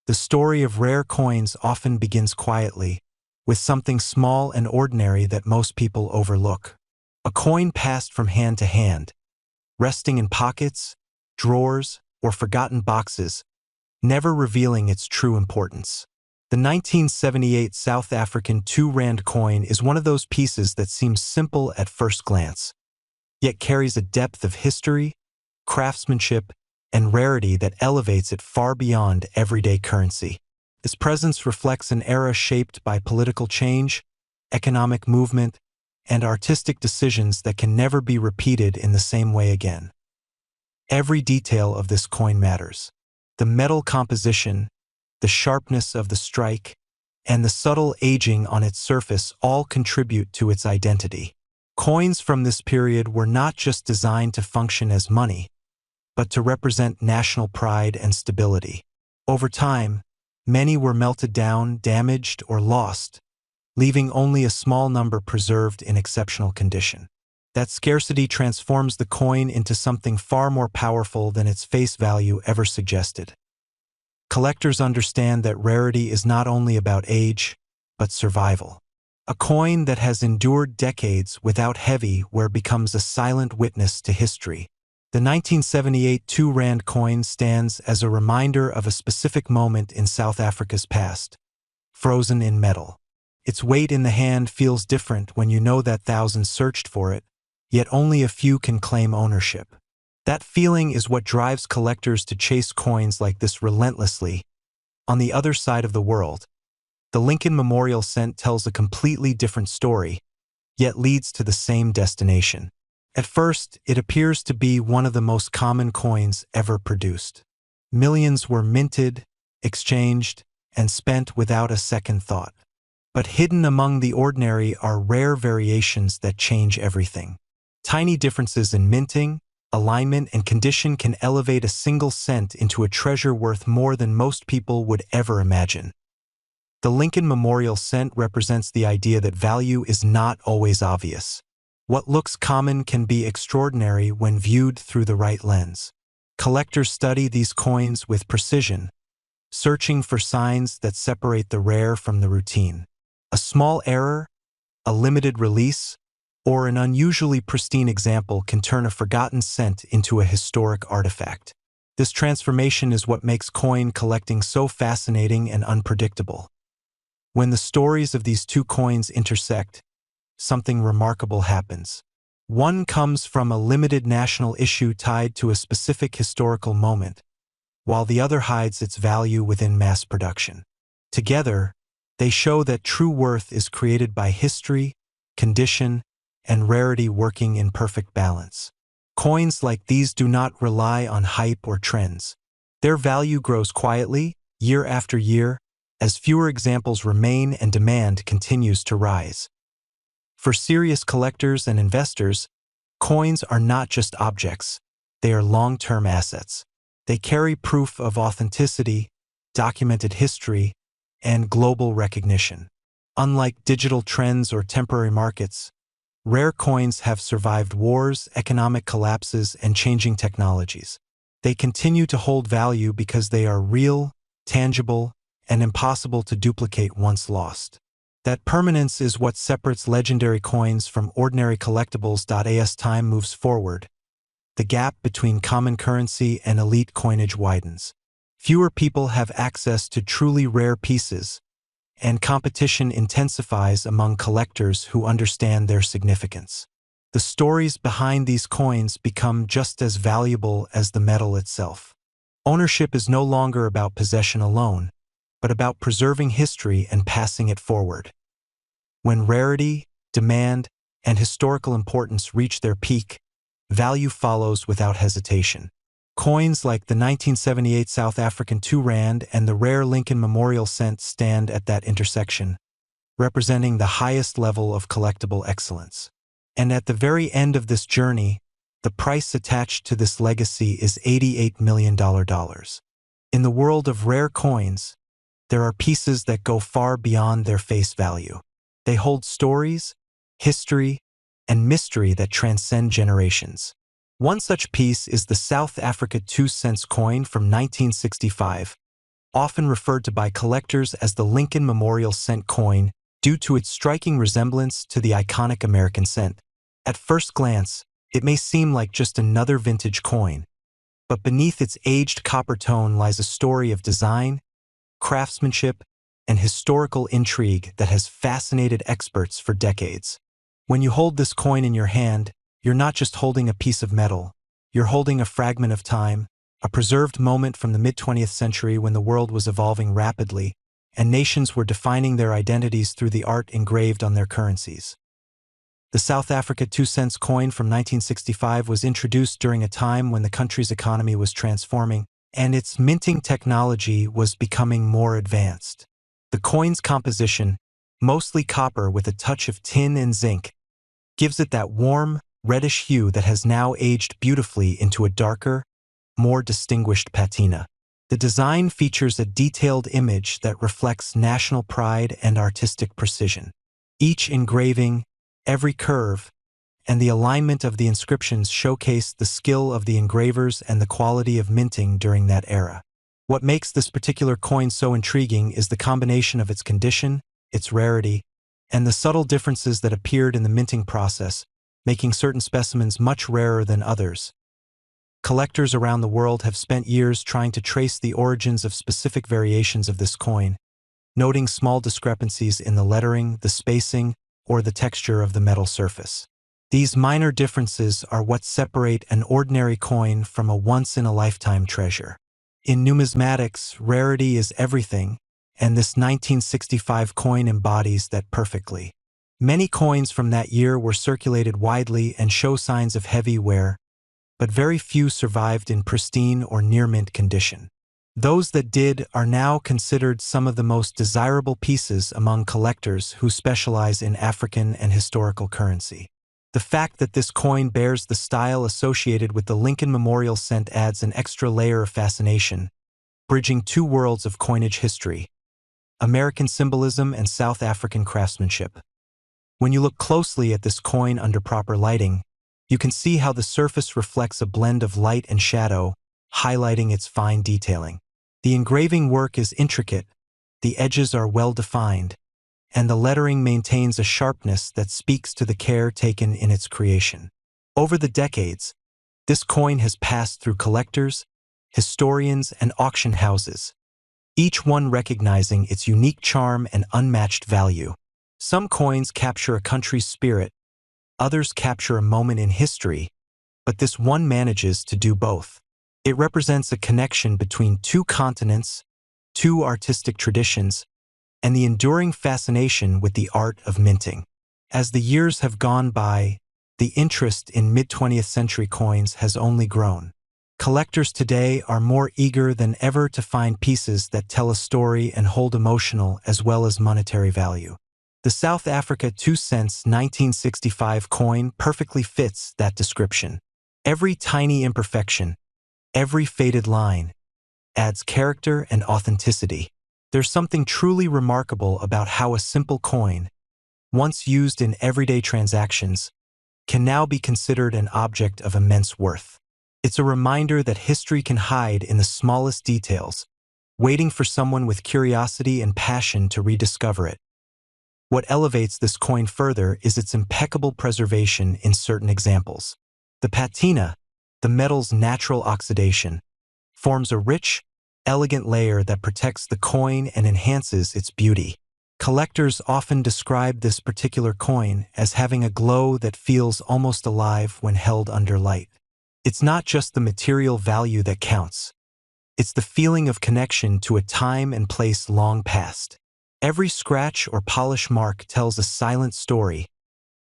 The story of rare coins often begins quietly, with something small and ordinary that most people overlook. A coin passed from hand to hand, resting in pockets, drawers, or forgotten boxes, never revealing its true importance. The 1978 South African 2 Rand coin is one of those pieces that seems simple at first glance, yet carries a depth of history, craftsmanship, and rarity that elevates it far beyond everyday currency. Its presence reflects an era shaped by political change, economic movement, and artistic decisions that can never be repeated in the same way again. Every detail of this coin matters. The metal composition, the sharpness of the strike, and the subtle aging on its surface all contribute to its identity. Coins from this period were not just designed to function as money, but to represent national pride and stability. Over time, many were melted down, damaged, or lost, leaving only a small number preserved in exceptional condition. That scarcity transforms the coin into something far more powerful than its face value ever suggested. Collectors understand that rarity is not only about age, but survival. A coin that has endured decades without heavyware becomes a silent witness to history. The 1978 2 Rand coin stands as a reminder of a specific moment in South Africa's past, frozen in metal. Its weight in the hand feels different when you know that thousands searched for it, yet only a few can claim ownership. That feeling is what drives collectors to chase coins like this relentlessly. On the other side of the world, the Lincoln Memorial Cent tells a completely different story, yet leads to the same destination. At first, it appears to be one of the most common coins ever produced. Millions were minted, exchanged, and spent without a second thought. But hidden among the ordinary are rare variations that change everything. Tiny differences in minting, alignment, and condition can elevate a single cent into a treasure worth more than most people would ever imagine. The Lincoln Memorial Cent represents the idea that value is not always obvious. What looks common can be extraordinary when viewed through the right lens. Collectors study these coins with precision, searching for signs that separate the rare from the routine. A small error, a limited release, or an unusually pristine example can turn a forgotten cent into a historic artifact. This transformation is what makes coin collecting so fascinating and unpredictable. When the stories of these two coins intersect, something remarkable happens. One comes from a limited national issue tied to a specific historical moment, while the other hides its value within mass production. Together, they show that true worth is created by history, condition, and rarity working in perfect balance. Coins like these do not rely on hype or trends. Their value grows quietly, year after year, as fewer examples remain and demand continues to rise. For serious collectors and investors, coins are not just objects, they are long-term assets. They carry proof of authenticity, documented history, and global recognition. Unlike digital trends or temporary markets, rare coins have survived wars, economic collapses, and changing technologies. They continue to hold value because they are real, tangible, and impossible to duplicate once lost. That permanence is what separates legendary coins from ordinary collectibles. As time moves forward, the gap between common currency and elite coinage widens. Fewer people have access to truly rare pieces, and competition intensifies among collectors who understand their significance. The stories behind these coins become just as valuable as the metal itself. Ownership is no longer about possession alone, but about preserving history and passing it forward. When rarity, demand, and historical importance reach their peak, value follows without hesitation. Coins like the 1978 South African 2 Rand and the rare Lincoln Memorial Cent stand at that intersection, representing the highest level of collectible excellence. And at the very end of this journey, the price attached to this legacy is $88 million. In the world of rare coins, there are pieces that go far beyond their face value. They hold stories, history, and mystery that transcend generations. One such piece is the South Africa 2 cents coin from 1965, often referred to by collectors as the Lincoln Memorial Cent coin due to its striking resemblance to the iconic American cent. At first glance, it may seem like just another vintage coin, but beneath its aged copper tone lies a story of design, craftsmanship, and historical intrigue that has fascinated experts for decades. When you hold this coin in your hand, you're not just holding a piece of metal, you're holding a fragment of time, a preserved moment from the mid-20th century when the world was evolving rapidly, and nations were defining their identities through the art engraved on their currencies. The South Africa 2 cents coin from 1965 was introduced during a time when the country's economy was transforming, and its minting technology was becoming more advanced. The coin's composition, mostly copper with a touch of tin and zinc, gives it that warm, reddish hue that has now aged beautifully into a darker, more distinguished patina. The design features a detailed image that reflects national pride and artistic precision. Each engraving, every curve, and the alignment of the inscriptions showcase the skill of the engravers and the quality of minting during that era. What makes this particular coin so intriguing is the combination of its condition, its rarity, and the subtle differences that appeared in the minting process, making certain specimens much rarer than others. Collectors around the world have spent years trying to trace the origins of specific variations of this coin, noting small discrepancies in the lettering, the spacing, or the texture of the metal surface. These minor differences are what separate an ordinary coin from a once-in-a-lifetime treasure. In numismatics, rarity is everything, and this 1965 coin embodies that perfectly. Many coins from that year were circulated widely and show signs of heavy wear, but very few survived in pristine or near-mint condition. Those that did are now considered some of the most desirable pieces among collectors who specialize in African and historical currency. The fact that this coin bears the style associated with the Lincoln Memorial Cent adds an extra layer of fascination, bridging two worlds of coinage history: American symbolism and South African craftsmanship. When you look closely at this coin under proper lighting, you can see how the surface reflects a blend of light and shadow, highlighting its fine detailing. The engraving work is intricate, the edges are well-defined, and the lettering maintains a sharpness that speaks to the care taken in its creation. Over the decades, this coin has passed through collectors, historians, and auction houses, each one recognizing its unique charm and unmatched value. Some coins capture a country's spirit, others capture a moment in history, but this one manages to do both. It represents a connection between two continents, two artistic traditions, and the enduring fascination with the art of minting. As the years have gone by, the interest in mid-20th century coins has only grown. Collectors today are more eager than ever to find pieces that tell a story and hold emotional as well as monetary value. The South Africa 2 cents 1965 coin perfectly fits that description. Every tiny imperfection, every faded line, adds character and authenticity. There's something truly remarkable about how a simple coin, once used in everyday transactions, can now be considered an object of immense worth. It's a reminder that history can hide in the smallest details, waiting for someone with curiosity and passion to rediscover it. What elevates this coin further is its impeccable preservation in certain examples. The patina, the metal's natural oxidation, forms a rich, elegant layer that protects the coin and enhances its beauty. Collectors often describe this particular coin as having a glow that feels almost alive when held under light. It's not just the material value that counts. It's the feeling of connection to a time and place long past. Every scratch or polish mark tells a silent story,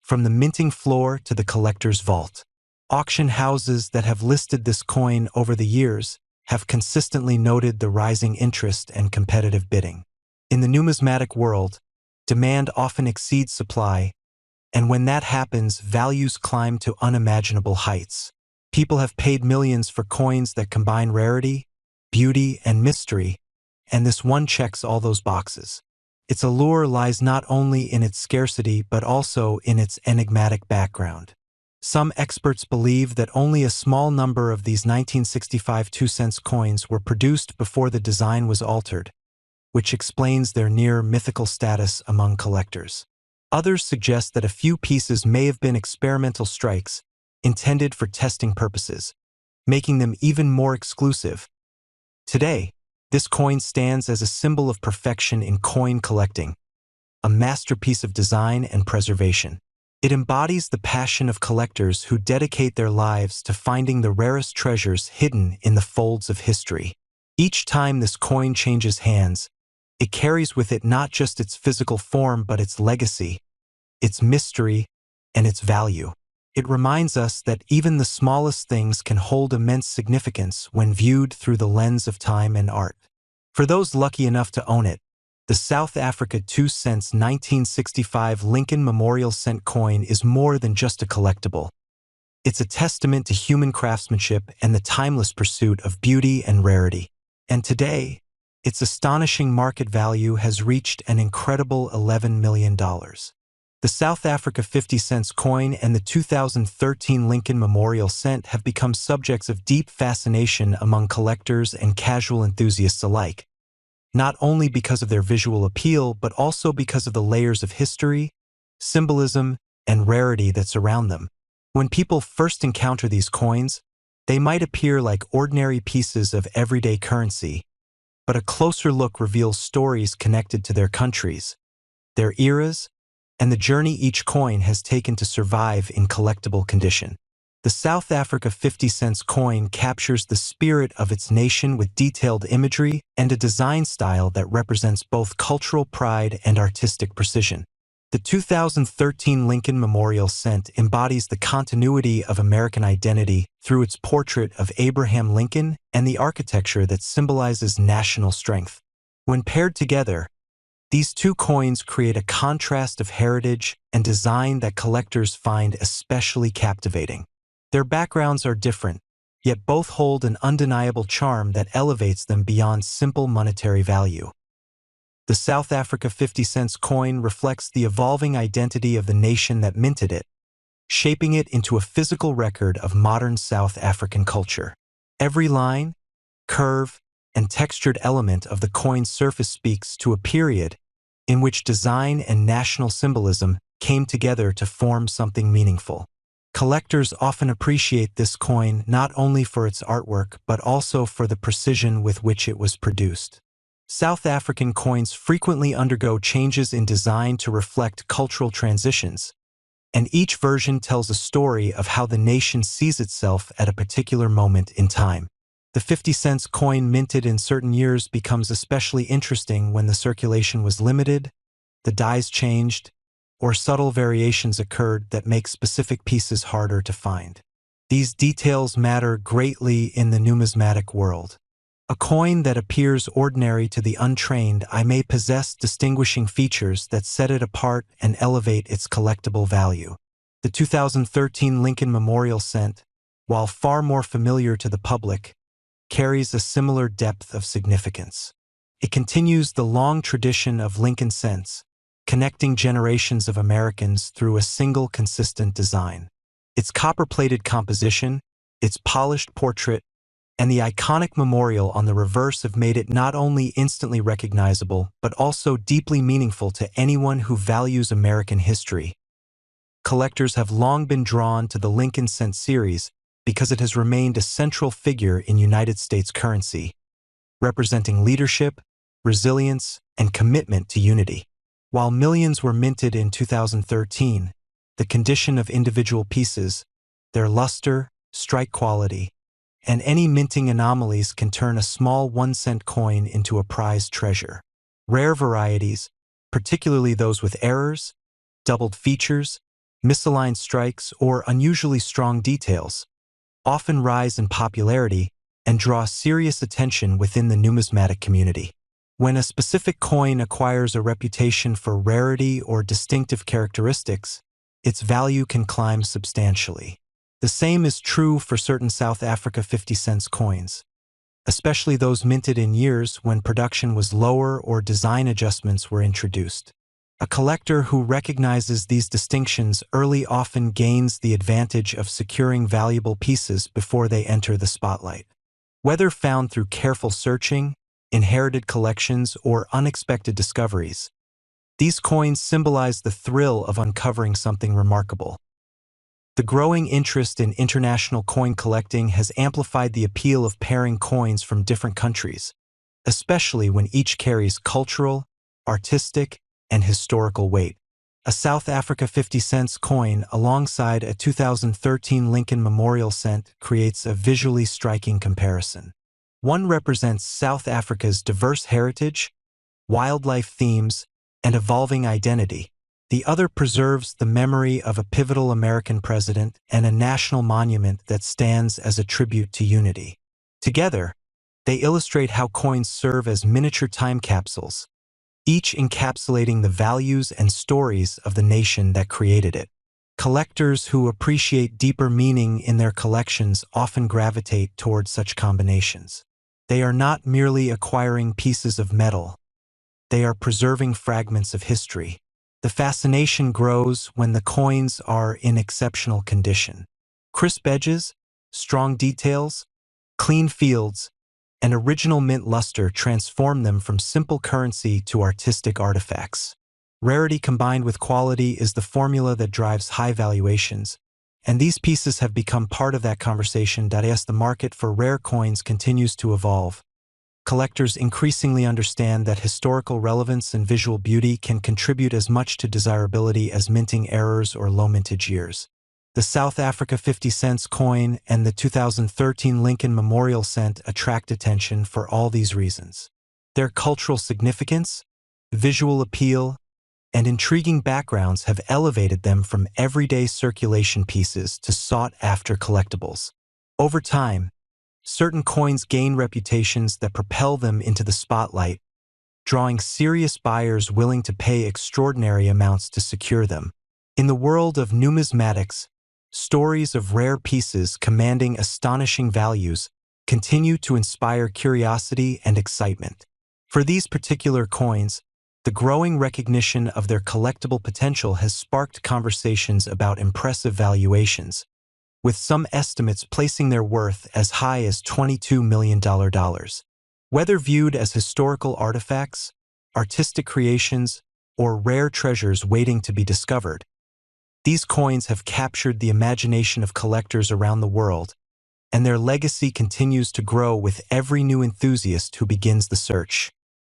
from the minting floor to the collector's vault. Auction houses that have listed this coin over the years have consistently noted the rising interest and competitive bidding. In the numismatic world, demand often exceeds supply, and when that happens, values climb to unimaginable heights. People have paid millions for coins that combine rarity, beauty, and mystery, and this one checks all those boxes. Its allure lies not only in its scarcity but also in its enigmatic background. Some experts believe that only a small number of these 1965 2-cent coins were produced before the design was altered, which explains their near-mythical status among collectors. Others suggest that a few pieces may have been experimental strikes intended for testing purposes, making them even more exclusive. Today, this coin stands as a symbol of perfection in coin collecting, a masterpiece of design and preservation. It embodies the passion of collectors who dedicate their lives to finding the rarest treasures hidden in the folds of history. Each time this coin changes hands, it carries with it not just its physical form but its legacy, its mystery, and its value. It reminds us that even the smallest things can hold immense significance when viewed through the lens of time and art. For those lucky enough to own it, the South Africa 2-cent 1965 Lincoln Memorial Cent coin is more than just a collectible. It's a testament to human craftsmanship and the timeless pursuit of beauty and rarity. And today, its astonishing market value has reached an incredible $11 million. The South Africa 50-cent coin and the 2013 Lincoln Memorial Cent have become subjects of deep fascination among collectors and casual enthusiasts alike, not only because of their visual appeal but also because of the layers of history, symbolism, and rarity that surround them. When people first encounter these coins, they might appear like ordinary pieces of everyday currency, but a closer look reveals stories connected to their countries, their eras, and the journey each coin has taken to survive in collectible condition. The South Africa 50-cent coin captures the spirit of its nation with detailed imagery and a design style that represents both cultural pride and artistic precision. The 2013 Lincoln Memorial Cent embodies the continuity of American identity through its portrait of Abraham Lincoln and the architecture that symbolizes national strength. When paired together, these two coins create a contrast of heritage and design that collectors find especially captivating. Their backgrounds are different, yet both hold an undeniable charm that elevates them beyond simple monetary value. The South Africa 50-cent coin reflects the evolving identity of the nation that minted it, shaping it into a physical record of modern South African culture. Every line, curve, and textured element of the coin's surface speaks to a period in which design and national symbolism came together to form something meaningful. Collectors often appreciate this coin not only for its artwork but also for the precision with which it was produced. South African coins frequently undergo changes in design to reflect cultural transitions, and each version tells a story of how the nation sees itself at a particular moment in time. The 50-cent coin minted in certain years becomes especially interesting when the circulation was limited, the dies changed, or subtle variations occurred that make specific pieces harder to find. These details matter greatly in the numismatic world. A coin that appears ordinary to the untrained eye may possess distinguishing features that set it apart and elevate its collectible value. The 2013 Lincoln Memorial Cent, while far more familiar to the public, carries a similar depth of significance. It continues the long tradition of Lincoln cents, connecting generations of Americans through a single consistent design. Its copper-plated composition, its polished portrait, and the iconic memorial on the reverse have made it not only instantly recognizable but also deeply meaningful to anyone who values American history. Collectors have long been drawn to the Lincoln cent series because it has remained a central figure in United States currency, representing leadership, resilience, and commitment to unity. While millions were minted in 2013, the condition of individual pieces, their luster, strike quality, and any minting anomalies can turn a small 1-cent coin into a prized treasure. Rare varieties, particularly those with errors, doubled features, misaligned strikes, or unusually strong details, often rise in popularity and draw serious attention within the numismatic community. When a specific coin acquires a reputation for rarity or distinctive characteristics, its value can climb substantially. The same is true for certain South Africa 50-cent coins, especially those minted in years when production was lower or design adjustments were introduced. A collector who recognizes these distinctions early often gains the advantage of securing valuable pieces before they enter the spotlight. Whether found through careful searching, inherited collections, or unexpected discoveries, these coins symbolize the thrill of uncovering something remarkable. The growing interest in international coin collecting has amplified the appeal of pairing coins from different countries, especially when each carries cultural, artistic, and historical weight. A South Africa 50-cent coin alongside a 2013 Lincoln Memorial cent creates a visually striking comparison. One represents South Africa's diverse heritage, wildlife themes, and evolving identity. The other preserves the memory of a pivotal American president and a national monument that stands as a tribute to unity. Together, they illustrate how coins serve as miniature time capsules, each encapsulating the values and stories of the nation that created it. Collectors who appreciate deeper meaning in their collections often gravitate toward such combinations. They are not merely acquiring pieces of metal. They are preserving fragments of history. The fascination grows when the coins are in exceptional condition. Crisp edges, strong details, clean fields, and original mint luster transform them from simple currency to artistic artifacts. Rarity combined with quality is the formula that drives high valuations, and these pieces have become part of that conversation. As the market for rare coins continues to evolve, collectors increasingly understand that historical relevance and visual beauty can contribute as much to desirability as minting errors or low mintage years. The South Africa 50-cent coin and the 2013 Lincoln Memorial cent attract attention for all these reasons. Their cultural significance, visual appeal, and intriguing backgrounds have elevated them from everyday circulation pieces to sought-after collectibles. Over time, certain coins gain reputations that propel them into the spotlight, drawing serious buyers willing to pay extraordinary amounts to secure them. In the world of numismatics, stories of rare pieces commanding astonishing values continue to inspire curiosity and excitement. For these particular coins, the growing recognition of their collectible potential has sparked conversations about impressive valuations, with some estimates placing their worth as high as $22 million. Whether viewed as historical artifacts, artistic creations, or rare treasures waiting to be discovered, these coins have captured the imagination of collectors around the world, and their legacy continues to grow with every new enthusiast who begins the search.